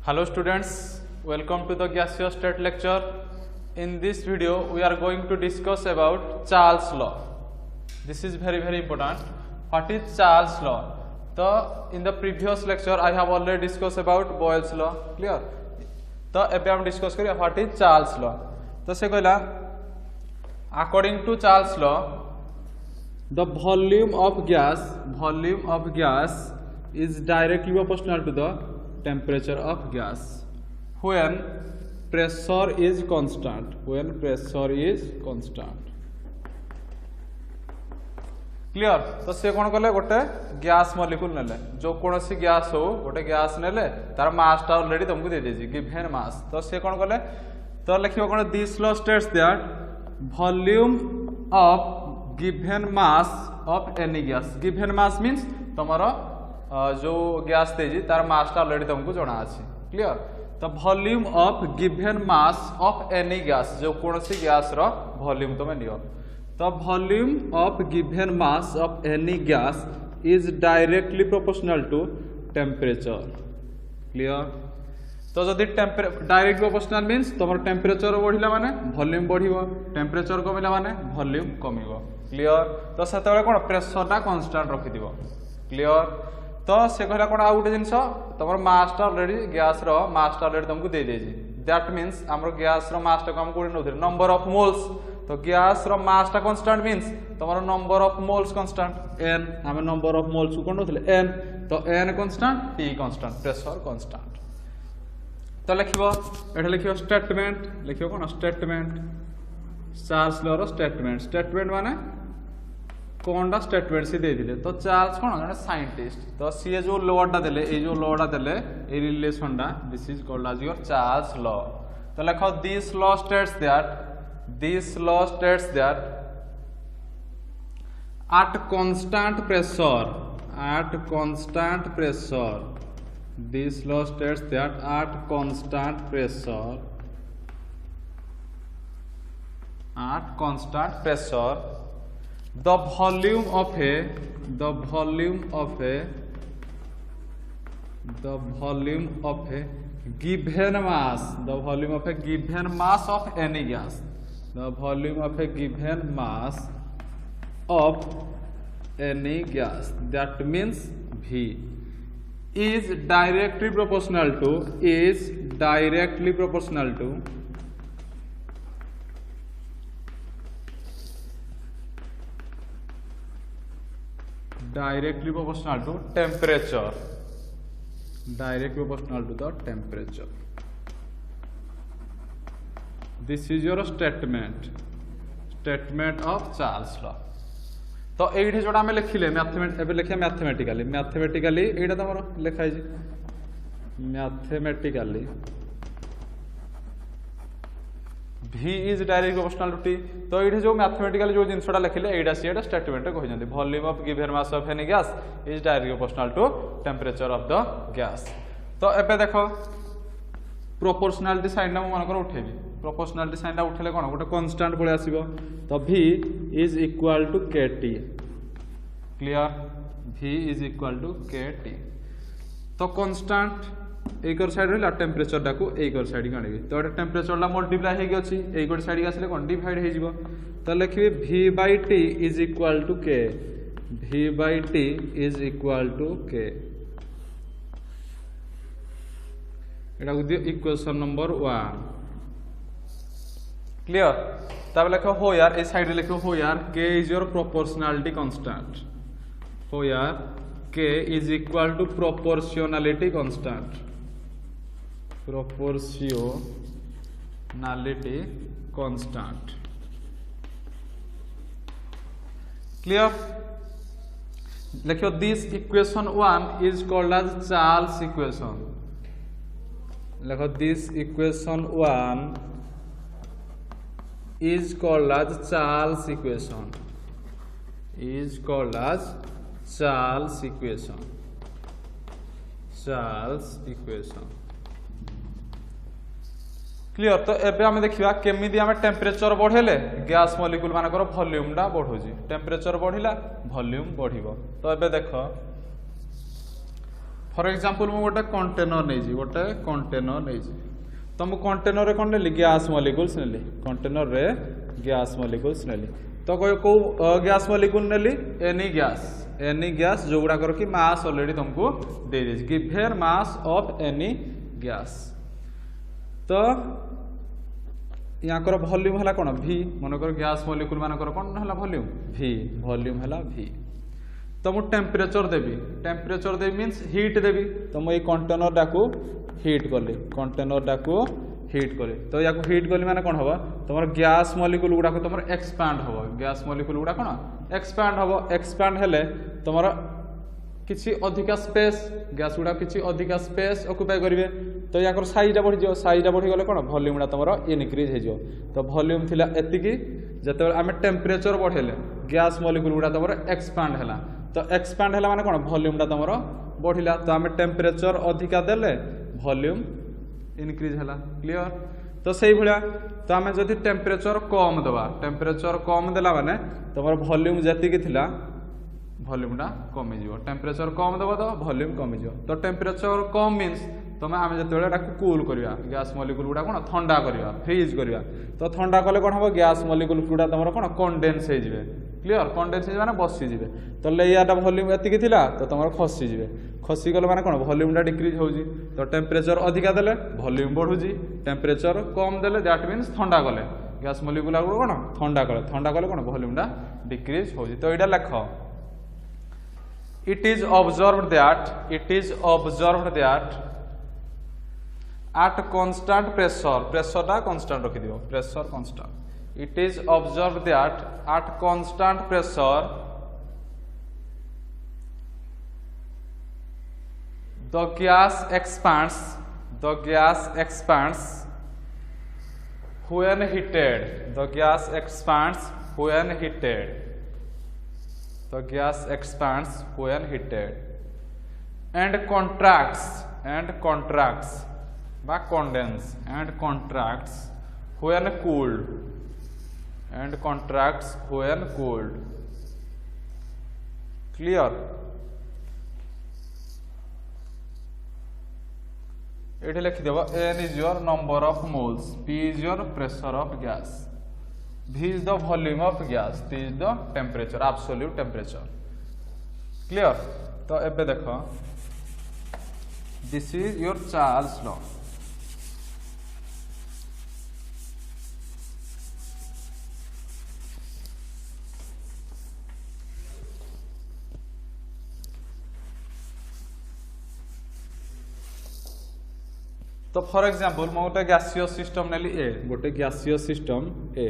Hello students, welcome to the gaseous state lecture. In this video we are going to discuss about Charles law. This is very important. What is Charles law? So in the previous lecture I have already discussed about Boyle's law. Clear? तो एबे हम discuss करिया what is Charles law. तो से कहला according to Charles law the volume of gas is directly proportional to the temperature of gas when pressure is constant. Clear. तो से कौन कले गोटे गैस मॉलिक्यूल नेले जो कौन सी गैस हो गोटे गैस नेले तार मास टा ऑलरेडी तुमको दे देजी गिवन मास. तो से कौन कले तो लिखिबो कोन this law states that volume of given mass of any gas. Given mass means तमरो जो गैस देजी तार मास टा ऑलरेडी तुमको जणा अछि. क्लियर. तो volume of given mass of any gas जो कौन सी गैस रो वॉल्यूम तुम नियो. तो volume of given mass of any gas is directly proportional to temperature. Clear. तो जदि डायरेक्ट प्रोपोर्शनल मीन्स तुम टेम्परेचर बढ़िला माने वॉल्यूम बढ़िबो, टेम्परेचर कमिला माने वॉल्यूम कमिबो. क्लियर. तो सेतबेले कोन प्रेशर टा कांस्टेंट रखि दिबो. क्लियर. तो से कहला कोन आ गुटे जिंस तुम मास टा ऑलरेडी गैस रो मास टा ऑलरेडी तुमको दे देजी. दैट मीन्स हमर गैस रो मास टा हम कोन नउथि नंबर ऑफ मोल्स. तो गैस रो मास टा कांस्टेंट मींस तुम्हारा number of moles constant n. हमें नंबर ऑफ मोल्स को कोन होतले n. तो n constant t constant pressure constant. तो लिखिबो एठे लिखिबो स्टेटमेंट. लिखिबो कोन स्टेटमेंट चार्ल्स लॉ रो स्टेटमेंट. स्टेटमेंट माने कोनडा स्टेटमेंट से दे दिले. तो चार्ल्स कोन जने साइंटिस्ट. तो सी जो लॉ टा देले ए जो लॉ टा देले ए रिलेशन टा this is called as your Charles law. तो लिखो this law states that this law states that at constant pressure this law states that at constant pressure the volume of a given mass of any gas. The volume of a given mass of any gas, that means V, is directly proportional to temperature. Directly proportional to the temperature. This is your statement of Charles law. तो एठी जोडा हम लिखिले mathematically एटा तमरो लिखाइ जे mathematically V is direct proportional to T. तो एठी जो मैथमेटिकली जो जिंसटा लिखिले एटा सी एटा स्टेटमेंट कहि जंदी volume of given mass of any gas is direct proportional to temperature of the gas. तो एबे देखो प्रोपोर्शनलिटी साइन ना मन कर उठेबी. प्रोपोर्शनलिटी साइन उठेले कोन गोटे कांस्टेंट पळे आसीबो. तो V is equal to kT. Clear. V is equal to kT. तो कांस्टेंट एकर साइड रहला टेम्परेचर डाकू एकर साइड काढिबी. तो एटा टेम्परेचर ला मल्टीप्लाई हेगी अछि एकर साइड के आसीले कोन डिवाइड हे जिवो. तो लिखिबे V/T is equal to k. V/T is equal to k. एटा दियो इक्वेशन नंबर 1. क्लियर. तब लिखो हो यार ए साइड लिखो हो यार k is your proportionality constant. हो यार k is equal to proportionality constant. Clear. लिखो this equation 1 is called as Charles equation. लिखो this equation 1 is called as Charles equation. Clear. तो एबे हम देखिबा केमिदी हम टेम्परेचर बढ़ेले गैस मॉलिक्यूल मानकर वॉल्यूम टा बढ़ुजी. Temperature बढ़िला volume बढ़िबो. तो एबे देखो फॉर एग्जांपल मु गोटे कंटेनर नहीं तो मु कंटेनर रे कोन नेली गैस मॉलिक्यूल्स नेली कंटेनर रे गैस मॉलिक्यूल्स नेली तो को गैस मॉलिक्यूल नेली एनी गैस जो गुडा कर कि मास ऑलरेडी तुमको दे दे given mass of any gas तो यहाँ वॉल्यूम है कौन v मनकर गैस मॉलिक्यूल मानकर कौन है वॉल्यूम है v तो मुझे टेम्परेचर देवी मीन्स हीट देवी तो मुझे कंटेनर डाकू हीट कली तो या हीट कली माने कौन हम तुम गैस मॉलिक्यूल गुड़ाक तुम एक्सपैंड हम गैस मॉलिक्यूल गुड़ा कौन एक्सपैंड हेले तुम किसी अधिका स्पेस गैस गुड़ा किसी अधिका स्पेस ऑक्युपाई करेंगे तो या साइज बढ़ी गले कौन वॉल्यूम तुम इनक्रीज हो तो वॉल्यूम थिला एतिकी जिते आम टेम्परेचर बढ़ेले गैस मॉलिक्यूल गुड़ा तुम एक्सपैंड है तो एक्सपैंड है माने कौन वॉल्यूम तुम बढ़िला तो आम टेम्परेचर अधिका देले वॉल्यूम इनक्रीज है क्लियर तो से भाया तो आम जदि टेम्परेचर कम देला माने तुम वॉल्यूम जी थिला वॉल्यूमटा कमिज टेम्परेचर कम देव तो वॉल्यूम कमिज तो टेम्परेचर कम मीन्स तुम आम जो कूल करवा गैस मॉलिक्यूल गुड़ा कौन ठंडा करवा फ्रीज करवा तो ठंडा कले कौन हम गैस मॉलिक्यूल गुड़ा तुम कौन कंडेन्स हो क्लियर कंडेन्स हो बसीजे तो लेयरटा वॉल्यूम एतिकी थिला तो तुम खसीजे खसीगले माने कौन वॉल्यूमटा डिक्रीज हो तो टेम्परेचर अधिका देले वॉल्यूम बढ़ुची टेम्परेचर कम देले दैट मीन्स ठंडा कले गैस मॉलिक्यूल कौन ठंडा कले कौन वॉल्यूमटा डिक्रीज हो तो यहाँ लिख it is observed that at constant pressure टा constant रखि दियो pressure constant it is observed that at constant pressure the gas expands when heated the gas expands when heated the gas expands when heated and contracts by condense and contracts when cooled clear it लिखिदेव n is your number of moles p is your pressure of gas V is the volume of gas, T is the temperature, absolute temperature. Clear? तो एबे देखो, this is your Charles law. तो for example मैं गोटे gaseous system नेली ए गोटे gaseous system ए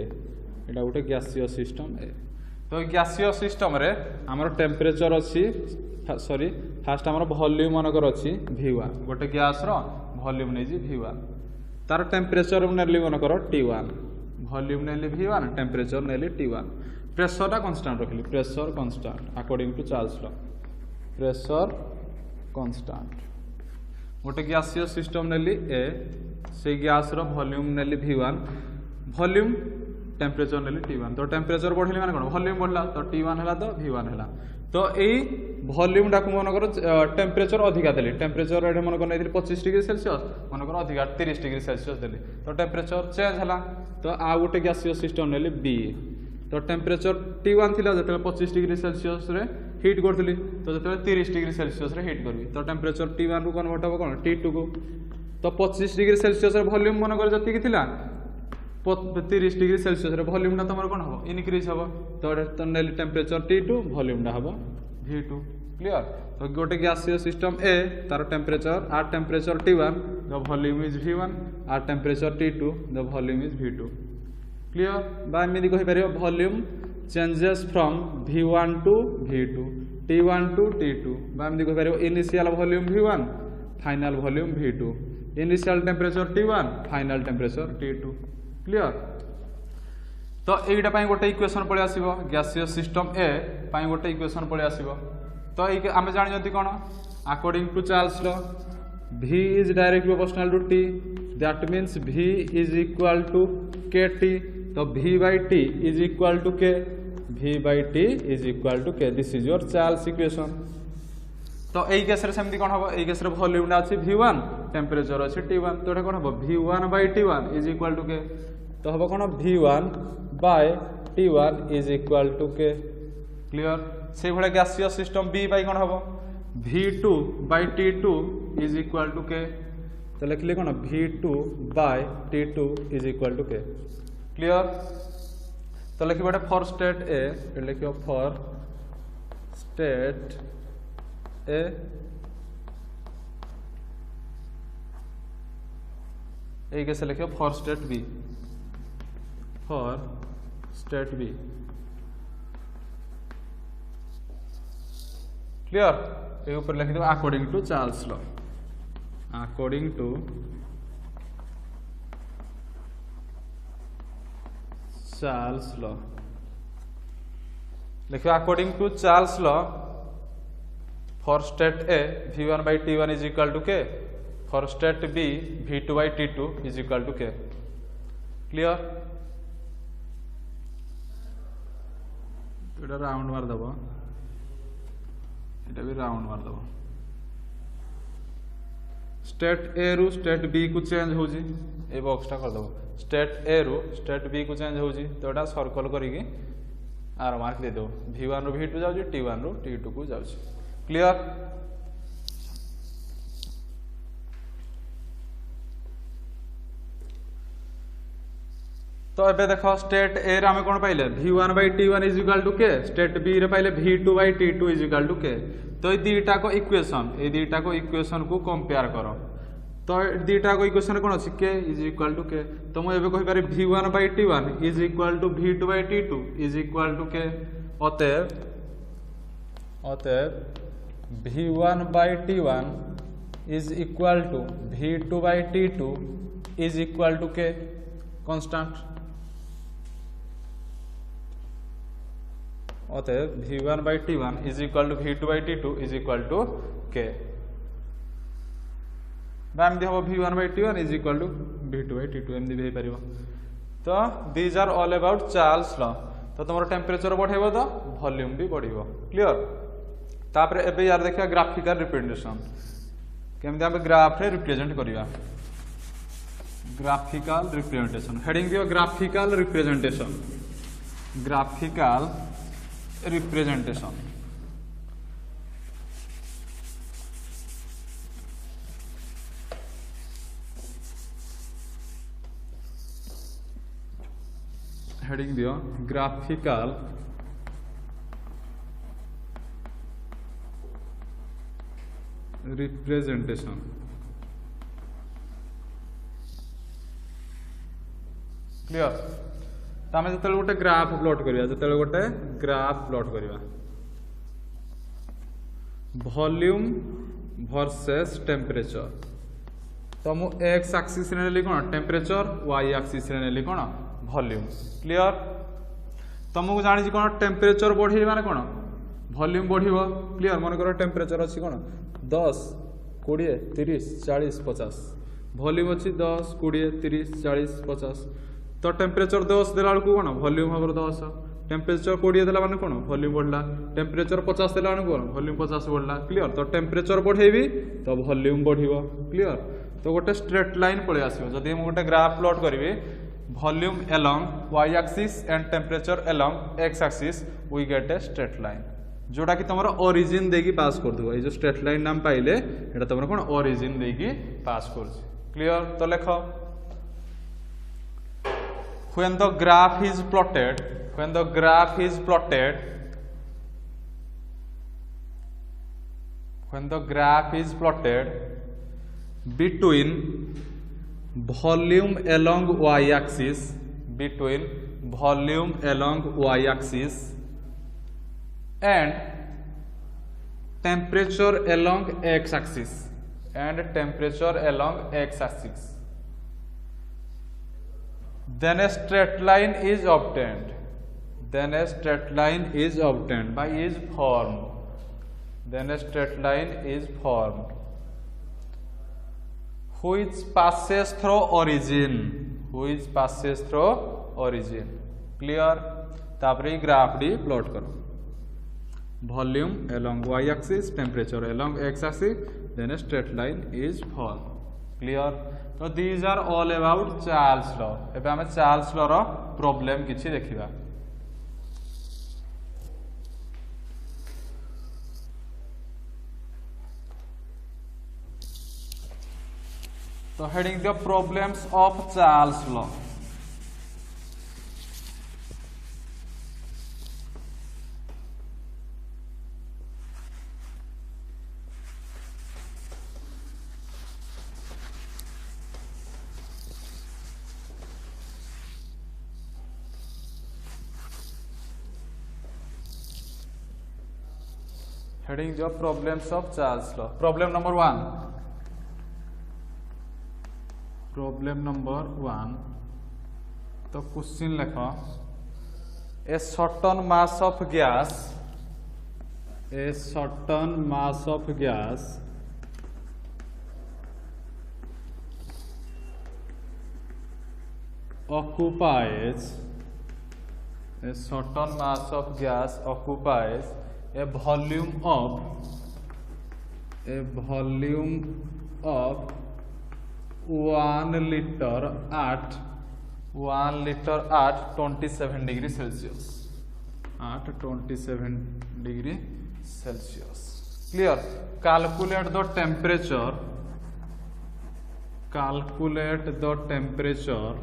एटा गोटे gaseous system ए तो गैसियस सिस्टम रे हमर टेम्परेचर अछि सॉरी फास्ट हमर वॉल्यूम मनकर अछि v1 गोटे गैस रो वॉल्यूम नै जी v1 तार टेम्परेचर नेली मनकर t1 वॉल्यूम नेली v1 टेम्परेचर नेली t1 प्रेशर टा कांस्टेंट रखली pressure constant according to Charles law pressure constant गोटे गैसियस सिस्टम नेली ए से गैस रो वॉल्यूम नेली v1 वॉल्यूम टेम्परेचर नेली t1 तो टेम्परेचर बढ़िले माने कोन वॉल्यूम बढ़ला तो t1 हला तो v1 हला तो एई वॉल्यूम डाकु मन कर टेम्परेचर अधिका देली टेम्परेचर एडे मन कर नेली 25 डिग्री सेल्सियस मन कर अधिका 30 डिग्री सेल्सियस देली तो टेम्परेचर चेंज हला तो आ गोटे गैसियस सिस्टम नेली b तो टेम्परेचर t1 थिला जते 25 डिग्री सेल्सियस रे हीट करथली तो जते 30 डिग्री सेल्सियस रे हीट करबी तो टेम्परेचर t1 रु कन्वर्ट हो कोन t2 को तो 25 डिग्री सेल्सियस रे वॉल्यूम मन कर जति कि थिला 30 डिग्री सेल्सियस रे वॉल्यूम टा तमर कोन हो इनक्रीज हो तो नेली टेम्परेचर t2 वॉल्यूम टा हो v2 क्लियर तो गोटे गैसियस सिस्टम ए तार टेम्परेचर आर temperature t1 the volume is v1 आर temperature t2 the volume is v2 clear बा एमि कहि परियो volume changes from v1 to v2 t1 to t2 बा एमि कहि परियो initial volume v1 final volume v2 initial temperature t1 final temperature t2 clear तो एटा पई गोटे इक्वेशन पळे आसीबो गैसियस सिस्टम ए पई गोटे इक्वेशन पळे आसीबो तो ए आमे जानि जंती कोन according to Charles law v is directly proportional to t that means v is equal to kt तो v by t is equal to k v by t is equal to k this is your Charles equation तो यही case सेमती कौन हम यही case वॉल्यूमटा अच्छी V1 temperature अच्छी T1 तो ये कौन हम V1 by T1 is equal to के तो हम कौन V1 by T1 is equal to K clear से भाया गैसीय सिस्टम B by कौन हम V2 by T2 is equal to के तो लिखले कौन V2 by T2 is equal to K clear तो लिख फॉर स्टेट ए लिख फॉर स्टेट ए एक कैसे लिखियो फॉर स्टेट बी क्लियर ये ऊपर लिख दो according to Charles law according to Charles law लिखियो according to Charles law for state A V1 by T1 is equal to K for state B V2 by T2 is equal to K clear Etah round मार दबो एटा भी round मार दबो state A रु state B को change हो जी a box टा कर दबो स्टेट A रु स्टेट B को चेंज हो जी तो एटा सर्कल करिके आर मार्क दे दो V1 रु V2 जाउ जी T1 रु T2 को जाउ जी क्लियर तो एबे देखो स्टेट ए रे हम कोन पाइले V1 by T1 is equal to K state B रे पाइले V2 by T2 is equal to के तो ये दीटा को इक्वेशन को कंपेयर करो तो दीटा को इक्वेशन कोन अछि के इज इक्वल टू के तो मु एबे कहि पारे V1 by T1 is equal to V2 by T2 is equal to K अतएव V1 by T1 is equal to V2 by T2 is equal to K constant अतएव V1 by T1 is equal to V2 by T2 is equal to K एमती हम V1 by T1 is equal to V2 by T2 एमती भी पारिबो तो these are all about Charles law तो तुम temperature बढ़ेबो तो volume भी बढ़िबो क्लियर तापर एबे यार देखिया ग्राफिकल रिप्रेजेंटेशन केमते हम ग्राफ रे रिप्रेजेंट करिया ग्राफिकल रिप्रेजेंटेशन हेडिंग दियो ग्राफिकल रिप्रेजेंटेशन हेडिंग दियो ग्राफिकल रिप्रेजेंटेशन क्लियर तो आम जो गोटे ग्राफ प्लॉट करिया जो गोटे ग्राफ प्लॉट करिया वॉल्यूम वर्सेस टेम्परेचर तो मु एक्स एक्सिस रे नेली कोन टेम्परेचर वाई एक्सिस रे नेली कोन वॉल्यूम क्लियर तुमको जानि कोन टेम्परेचर बढ़ी माने कोन वॉल्यूम बढ़िबो क्लियर मन करो टेम्परेचर अछि कोन 10 20 30 40 50 वॉल्यूम अच्छी 10 20 30 40 50 तो टेम्परेचर 10 देला को कोन वॉल्यूम हम 10 टेम्परेचर 20 देला माने कोन वॉल्यूम बढ़ला टेम्परेचर 50 देला माने कोन वॉल्यूम 50 बढ़ला क्लियर तो टेम्परेचर बढ़ेबी तो वॉल्यूम बढ़िबो क्लियर तो गोटे स्ट्रेट लाइन पळे आसीबो जदि हम गोटे ग्राफ प्लॉट करबी volume along y axis and temperature along x axis we get a straight line जोटा कि तुम ओरिजिन देकी पास कर दो जो स्ट्रेट लाइन नाम पाइले एटा तुम कोन ओरिजिन देकी पास कर क्लियर तो लेख when the graph is plotted between volume along y axis and temperature along x axis then a straight line is obtained by is formed which passes through origin clear तापरे graph D plot करो volume along y axis, temperature along x axis, then a straight line is formed. Clear? So these are all about Charles law. एबे हमें Charles law रो problem किछि देखिबा. So heading the problems of Charles law. Heading the problems of Charles law. Problem number 1. Problem number 1. तो question लिखो. A certain mass of gas. A certain mass of gas occupies. A certain mass of gas occupies a volume of 1 liter at 27 degree Celsius. At 27 degree Celsius. Clear? Calculate the temperature. Calculate the temperature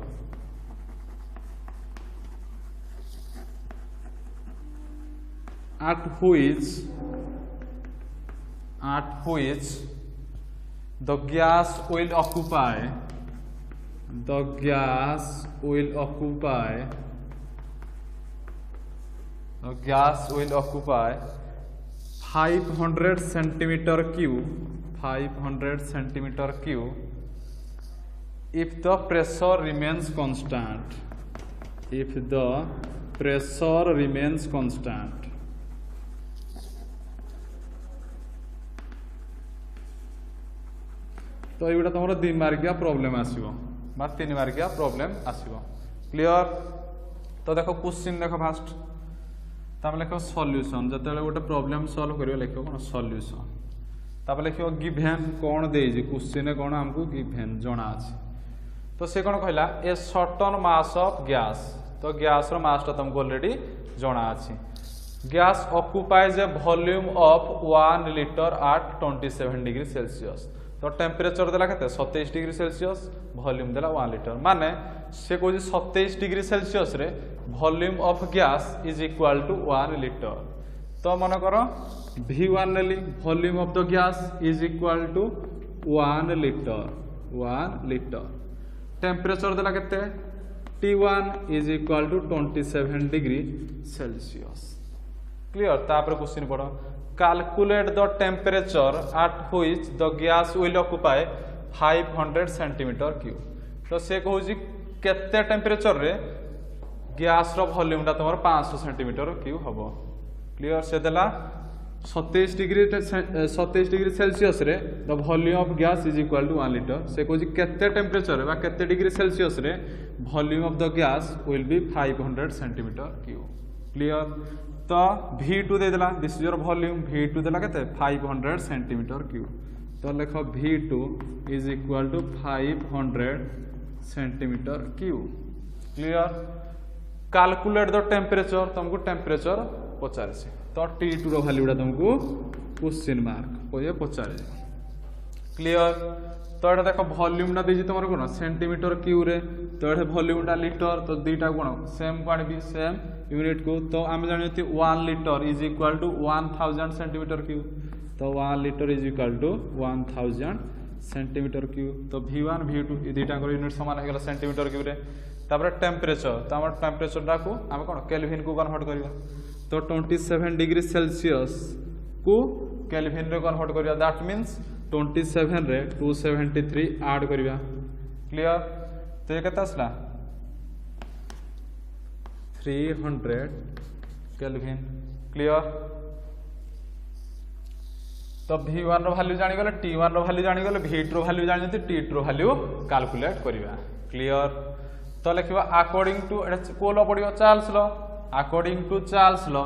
at which the gas will occupy 500 centimeter cube if the pressure remains constant. If the pressure remains constant. तो ये तुम 2 मार्किया problem आसीबो बा 3 मार्किया problem आसीबो. Clear? तो देखो question देखो fast ताम लिखो solution. जते गोटे प्रॉब्लम सॉल्व करियो लिखो कोन सॉल्यूशन. तापर लिखो गिवन कोन देजी क्वेश्चन कोन हमको गिवन जणा अछि. तो से कोन कहला ए सर्टन मास ऑफ गैस. तो गैस रो मास तो तुमको ऑलरेडी जणा अछि. Gas occupies A volume of 1 litre at 27 degree Celsius. तो टेम्परेचर देला केते 27 डिग्री सेल्सियस, वॉल्यूम देला 1 लीटर. माने से कोजी 27 डिग्री सेल्सियस रे volume of gas is equal to 1 litre. तो मन करो V1 नेली volume of the gas is equal to 1 litre. Temperature देला केते T1 is equal to 27 degree Celsius. Clear? तापर क्वेश्चन पढ़ो. Calculate the temperature at which the gas will occupy 500 centimeter cube. तो से कहूँ केते टेम्परेचर रे गैस रो वॉल्यूम टा तमर 500 सेंटीमीटर क्यूब हबो. क्लियर? से देला 27 डिग्री सेल्सियस रे the volume of gas is equal to 1 litre. से कहूँ केते टेम्परेचर बा केते डिग्री सेल्सियस रे volume of the gas will be 500 centimetre cube. Clear? तो V2 दे देला. This is your volume. V2 देला केते 500 सेंटीमीटर क्यूब. तो लिखो V2 is equal to 500 centimetre cube. Clear? Calculate the temperature. तुमको टेम्परेचर पचारे से. तो T2 रो वैल्यूटा तुमको क्वेश्चन मार्क कोए पचारे. क्लियर? तो एटा देखो वॉल्यूम टा देजी तुमर कोन सेंटीमीटर क्यूब रे. तो एटा वॉल्यूम टा लीटर. तो दुईटा कोन सेम पानी भी सेम यूनिट को. तो आम जानते 1 litre is equal to 1000 centimetre cube. तो 1 litre is equal to 1000 centimetre cube. तो V1 V2 ये दुईटा यूनिट समान हो गला सेंटीमीटर क्यूब रे. तापर टेम्परेचर. तो हमर टेम्परेचर टा को हम कोन केल्विन को कन्वर्ट करबा. तो 27 डिग्री सेल्सियस को केल्विन रे कन्वर्ट करबा. दैट मींस 27 रे 273 ऐड करबा. क्लियर? तो ये केता आसला 300 केल्विन. क्लियर? तो V1 रो वैल्यू जानि गले, T1 रो वैल्यू जानि गले, V2 रो वैल्यू जानि जति T2 रो वैल्यू कैलकुलेट करिवा. क्लियर? तो लिखिबा अकॉर्डिंग टू को लॉ पडियो Charles law. According to Charles law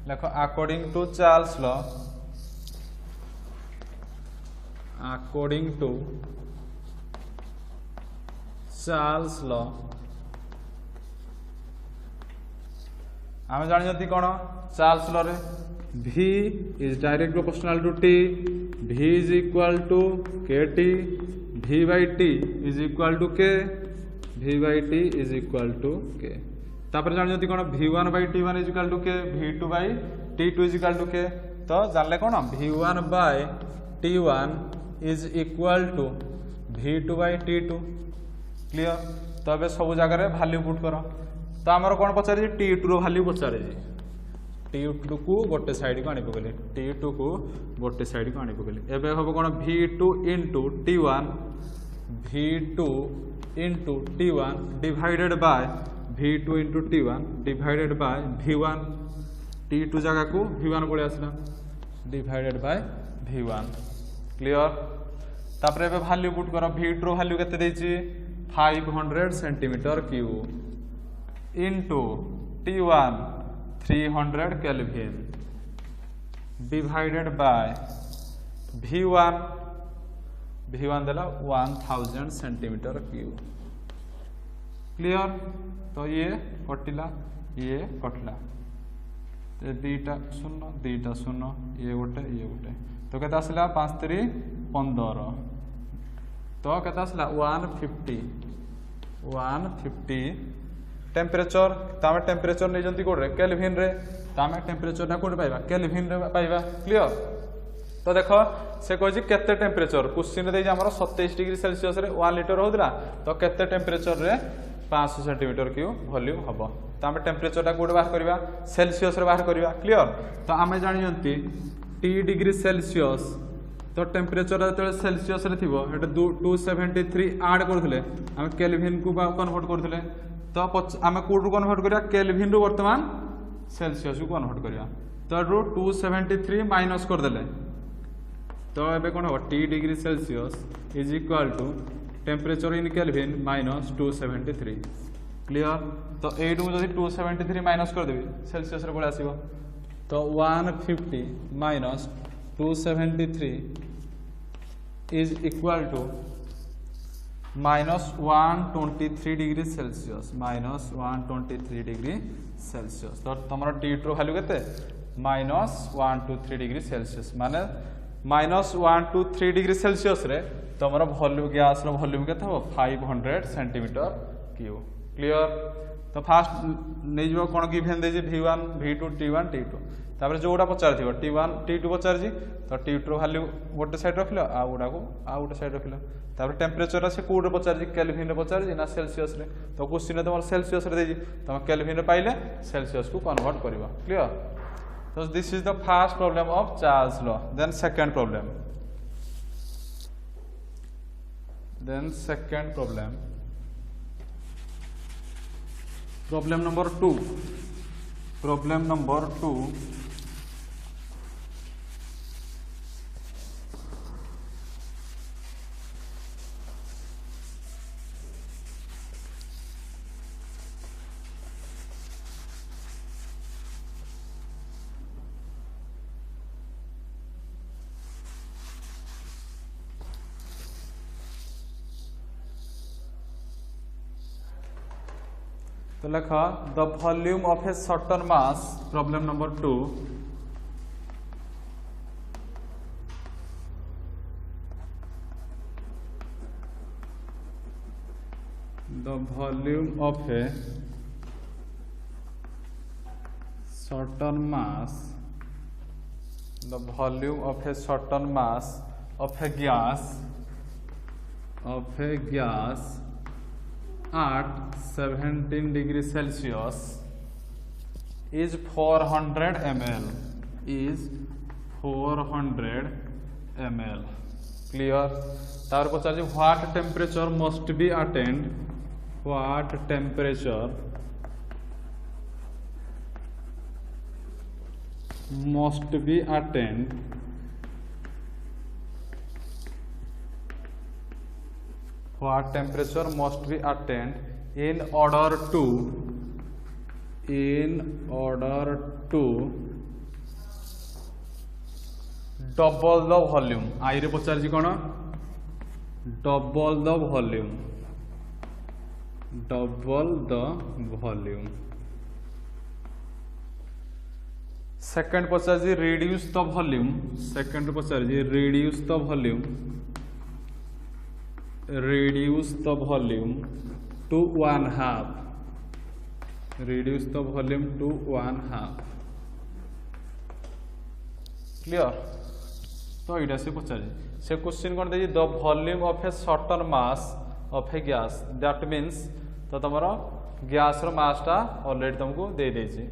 देखो according to Charles law, according to Charles law आम जानी कौन चार्ल्स लॉ रे V is direct proportional to T, V is equal to KT, V by T is equal to K, V by T is equal to K। तापर जानी कौन V1 by T1 is equal to K, V2 by T2 is equal to K। तो जानले कौन V1 by T1 is equal to V2 by T2। Clear. तो अब सब जगह वैल्यू पुट कर। तो आमर कौन पचारे T2 रो वैल्यू पचारे, T2 को गोटे साइड को आनी पकड़े, T2 को गोटे साइड को आनी पकड़े। एबे हम कौन V2 into T1, V2 into T1 divided bye V2 into T1 divided by V1, T2 जगह को V1 पड़े आसला डिवाइडेड बाय V1। क्लियर। तापर एबे वैल्यू पुट कर। V2 रो वैल्यू केते देछि 500 centimetre cube into T1 300 kelvin divided by V1, V1 देला 1000 सेंटीमीटर क्यूब। क्लियर। तो ये कटिला, ये कटला, दीटा शून्य दीटा शून्य, ये गोटे ये गोटे। तो केते आसला 5 3 15। तो केते आसला 150 टेम्परेचर। तो आम टेम्परेचर नहीं जंती कोड रे केल्विन रे, तो आम टेम्परेचर ना कोड पाइबा केल्विन रे पाइबा। क्लियर। तो देखो से कहि केते टेम्परेचर क्वेश्चन दे हमर 27 डिग्री सेल्सियस रे 1 लीटर होदला, तो केते टेम्परेचर रे 500 सेंटीमीटर क्यूब वॉल्यूम हबो। तो आम टेम्परेचर टा कोड बाहर करबा सेल्सियस रे बाहर करबा। क्लियर। तो आम जानि जंती T डिग्री सेल्सियस, तो टेम्परेचर जो सेल्सियस रे थिबो एटा 273 ऐड करथले, हम केल्विन को कन्वर्ट करथले। तो आम कोड कन्वर्ट करिया केल्विन रु वर्तमान सेल्सियस को कन्वर्ट करिया। तो 273 माइनस कर देले, तो एबे कोन हो T degree Celsius is equal to temperature in Kelvin minus 273। Clear. तो एटू जदि 273 माइनस कर देबी सेल्सियस रे पळे आसीबो। तो 150 minus 273 is equal to minus 123 degree Celsius, minus 123 degree Celsius. तो तुम T2 वैल्यू केते माइनस 123 डिग्री सेल्सियस, माने माइनस 123 डिग्री सेल्सियस रे तुम वॉल्यूम गैस रो वॉल्यूम केते हो 500 सेंटीमीटर क्यूब। क्लियर। तो फास्ट नहीं जो कौन गिवन दे V1 V2 T1 T2, तापर जोड़ा पचार थी T1 T2 पचार, तो T2 वैल्यू गोटे साइड रखिल, आउ गुड़ा को आउ गोटे साइड रखिल। तापर टेम्परेचर से कौटे पचार केल्विन पचार ना सेल्सियस रे, तो क्वेश्चन तुम सेल्सियस रे तुम केल्विन पाइले सेल्सियस को कन्वर्ट कर। क्लियर। तो this is the first problem of Charles law. Then second problem, problem number 2। Problem number 2 तो लिखा the volume of a certain mass. Problem number 2, the volume of a certain mass, the volume of a certain mass of a gas at 17 degree Celsius is 400 ml, is 400 ml। Clear. तार पचार what temperature must be attend, what temperature must be attend what temperature must be attained in order to double the volume आई रे पचार कौन double the volume second पचार reduce the volume second पचार reduce the volume to 1/2 reduce the volume to 1/2 clear. तो यहाँ से पचारे से क्वेश्चन कौन दे the volume of a certain mass of a gas that means तो तुम गैस मासटा ऑलरेडी तुमको दे देछि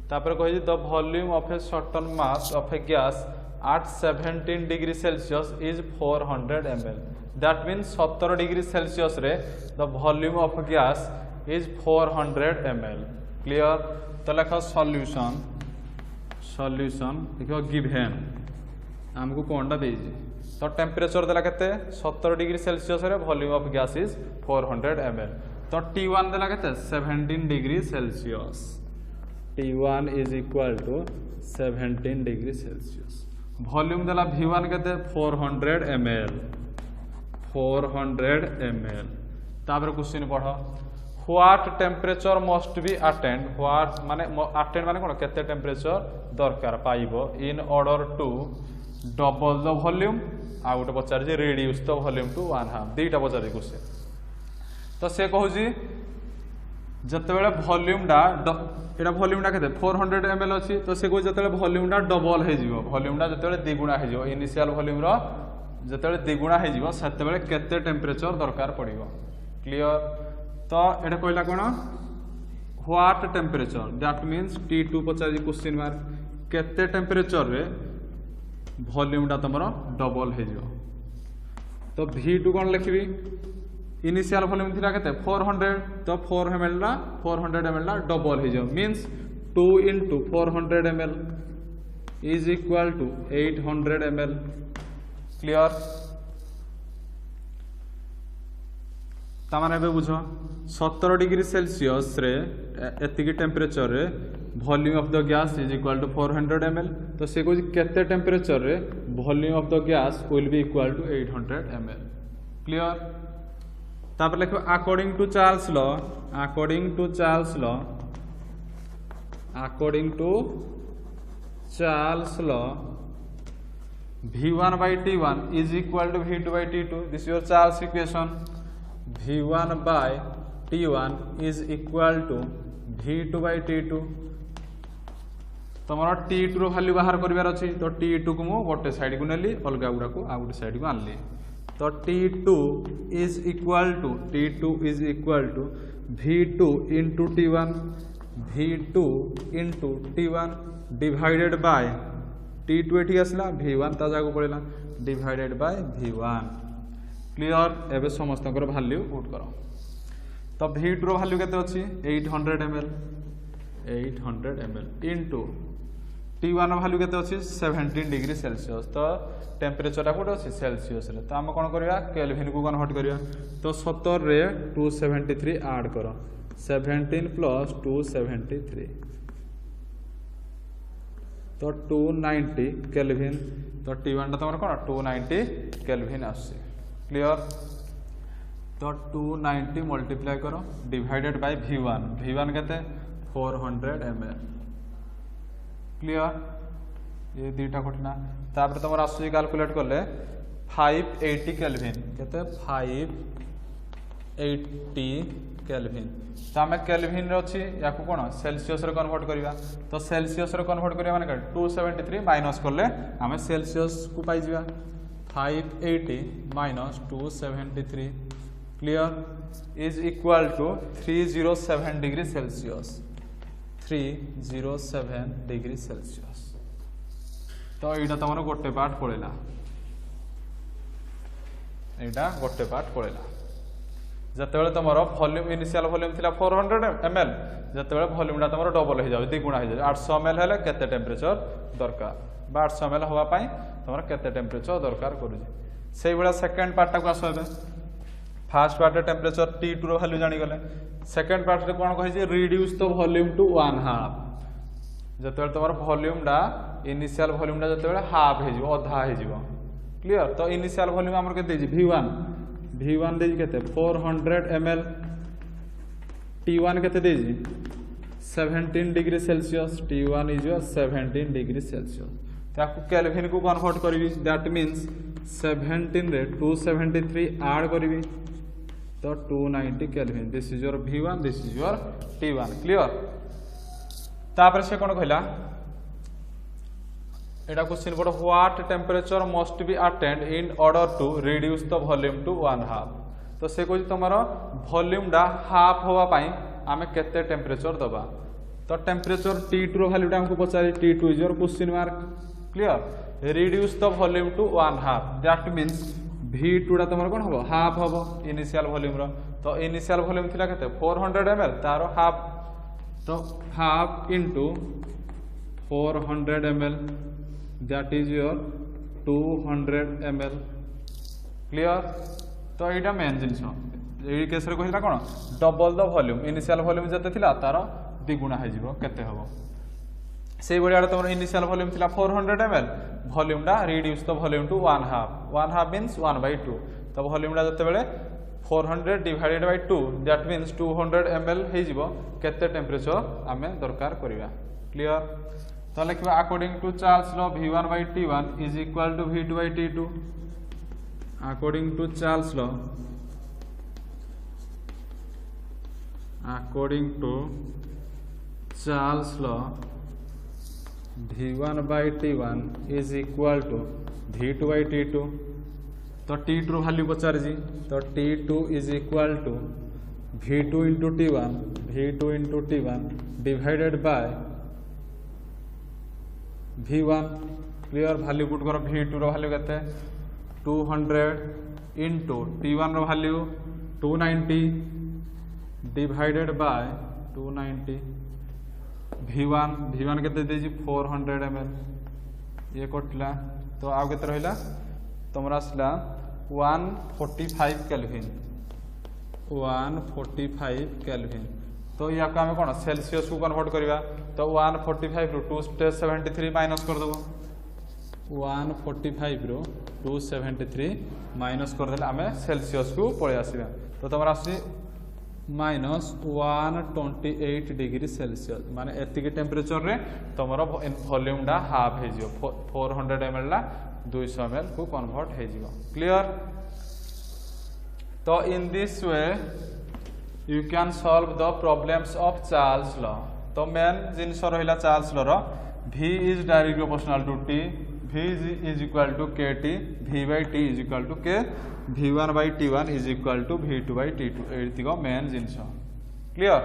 तापर कहि the volume of a certain mass of a gas at 17 degree Celsius is 400 ml that means 17 degree Celsius रे the volume of gas is 400 ml clear. तो लिख solution लिख गिवन आमको कौनटा दे तो टेम्परेचर देला केते 17 डिग्री सेल्सियस रे volume of gas is 400 ml तो T1 देला केते 17 degree Celsius T1 is equal to 17 degree Celsius volume देला V1 केते 400 ml तापर क्वेश्चन पढ़ what temperature must be attend what माने अटेंड माने कोन केते टेम्परेचर दरकार पाइबो in order to double the volume आ गोटे पचार जे रिड्यूस द वॉल्यूम टू 1/2 दीटा पचार क्वेश्चन तो से कहूजी जते बेले वॉल्यूम डा एटा वॉल्यूम डा केते 400 ml अछि तो से को जते बेले वॉल्यूम डा डबल हे जिवो वॉल्यूम डा जते बेले द्विगुणा हे जिवो इनिशियल वॉल्यूम रो जते बेले द्विगुणा हे जिवो सेते बेले केते टेम्परेचर दरकार पड़िबो क्लियर। तो एटा कहला कोन what temperature that means T2 पचार क्वेश्चन मार्क केते टेम्परेचर रे वॉल्यूम डा तमरो डबल हे जिवो तो V2 कोन लिखबी इनिशियल वॉल्यूम थिला केते 400 तो 400 ml डबल हे जिवो means 2 * 400 ml is equal to 800 ml clear. तामाने बे बुझो 17 डिग्री सेल्सियस रे एतिकी टेम्परेचर रे volume of the gas is equal to 400 ml तो से को केते टेम्परेचर रे volume of the gas will be equal to 800 ml clear. तापर लिखो according to Charles law V1 by T1 is equal to V2 by T2 this is your Charles equation V1 by T1 is equal to V2 by T2 तुम T2 रो value बाहर करिवार अछि तो T2 को मु गोटे साइड को नेली अलगा गुडा को आ गोटे साइड को आनली तो T2 is equal to V2 into T1 divided by T2 एठी आसला V1 ता जागो पड़ेला डिवाइडेड बाय V1 क्लियर। एबे समस्त वैल्यू पुट करो तो V2 रो वैल्यू केते अछि 800 ml इनटू T1 वैल्यू केते अछि 17 डिग्री सेल्सियस तो टेम्परेचर टा कोटे अछि सेल्सियस रे तो हम कोन करिया केल्विन को कन्वर्ट करिया तो 70 रे 273 ऐड करो 17 प्लस 273 तो 290 केल्विन तो T1 तुम कौन 290 केल्विन आसे क्लियर। तो 290 मल्टीप्लाई करो डिवाइडेड बाय V1 केते 400 ml क्लियर। ये दुईटा घटना तापर तुम आसुची कैलकुलेट करले 580 केल्विन केते 580 केल्विन तो आम केल्विन अच्छी या कौन सेल्सियस रे कन्वर्ट करिया तो सेल्सियस रे कन्वर्ट करिया माने 273 माइनस करले आम सेल्सियस को पाई जिया 580 minus 273 clear is equal to 307 degree Celsius 307 degree Celsius तो यहाँ तुम गोटे पार्ट पड़ेगा यहाँ गोटे पार्ट पड़ेगा जिते तुम वॉल्यूम इनिशियल वॉल्यूम थिला 400 ml जिते वॉल्यूम तुम डबल हो जाए द्विगुणा हो जाए 800 ml हेले केते टेम्परेचर दरकार 800 ml हवा पाई तुम केते टेम्परेचर दरकार करूँ से भाया सेकेंड पार्टा को आस फास्ट पार्ट टेम्परेचर T2 रो वैल्यू जानी गले सेकेंड पार्ट रे कोन कहि जे रिड्यूस द वॉल्यूम टू 1/2 जतबेले तुम वॉल्यूमटा इनिशियल वॉल्यूमटा जतबेले हाफ हो अधा हो क्लियर। तो इनिशियल वॉल्यूम आमर केते V1 V1 देजी केते 400 ml T1 केते देजी 17 degree Celsius T1 is 17 degree Celsius ताकू केल्विन को कन्वर्ट करी दैट मीन्स 17 रे 273 ऐड करी तो 290 kelvin this is your V1 this is your T1 clear. तापर से कोन कहला एटा क्वेश्चन पड़ what temperature must be attained in order to reduce the volume to 1/2 तो से कहछि तमरो वॉल्यूमडा हाफ होवा पई आमे केते टेम्परेचर दबा तो टेम्परेचर T2 रो वैल्यूटा हमको पचारी T2 is your question mark clear reduce the volume to 1/2 that means V2 टा तमरो कोन हबो हाफ हबो इनिशियल वॉल्यूम रो तो इनिशियल वॉल्यूम थिला केते 400 ml तारो हाफ तो half into 400 ml that is your 200 ml clear. तो यहाँ मेन जिनस ये केस रे कहिला कोन double the volume initial volume जते थिला तार द्विगुणा हो जिवो केते हबो से बडिया तमर इनिशियल वॉल्यूम थिला 400 ml वॉल्यूमडा reduce the volume to 1/2 means 1/2 तो वॉल्यूमडा जते बेले 400 divided by 2 that means 200 ml हो जिवो केते टेम्परेचर आमे दरकार करिवा क्लियर। तो लिखा according to Charles law V1 by T1 is equal to V2 by T2 according to Charles law V1 by T1 is equal to V2 by T2 तो T2 value पचार तो T2 is equal to V2 into T1 divided by V1 clear value put करो V2 रो value केते 200 into T1 रो value 290 divided by 290 V1 केते देजी 400 ml ये कटला तो आउ केते रहिला तमरा आसला 145 केल्विन 145 केल्विन तो या को आमे कोन सेल्सियस को कन्वर्ट करबा तो 145 रो 273 माइनस कर देबो 145 रो 273 माइनस कर देले आमे सेल्सियस को पळे आसीबा तो तमरा आसी माइनस 128 डिग्री सेल्सियस माने एतिक टेम्परेचर रे तमरो वॉल्यूम डा हाफ हे जिवो 400 ml ला 200 ml को कन्वर्ट हे जिवो क्लियर। तो in this way you can solve the problems of Charles law तो मेन जिनस रहिला चार्ल्स लॉ रो V is directly proportional to T V is equal to KT V by T is equal to K V1 by T1 is equal to V2 by T2 एतिको main जिनस clear.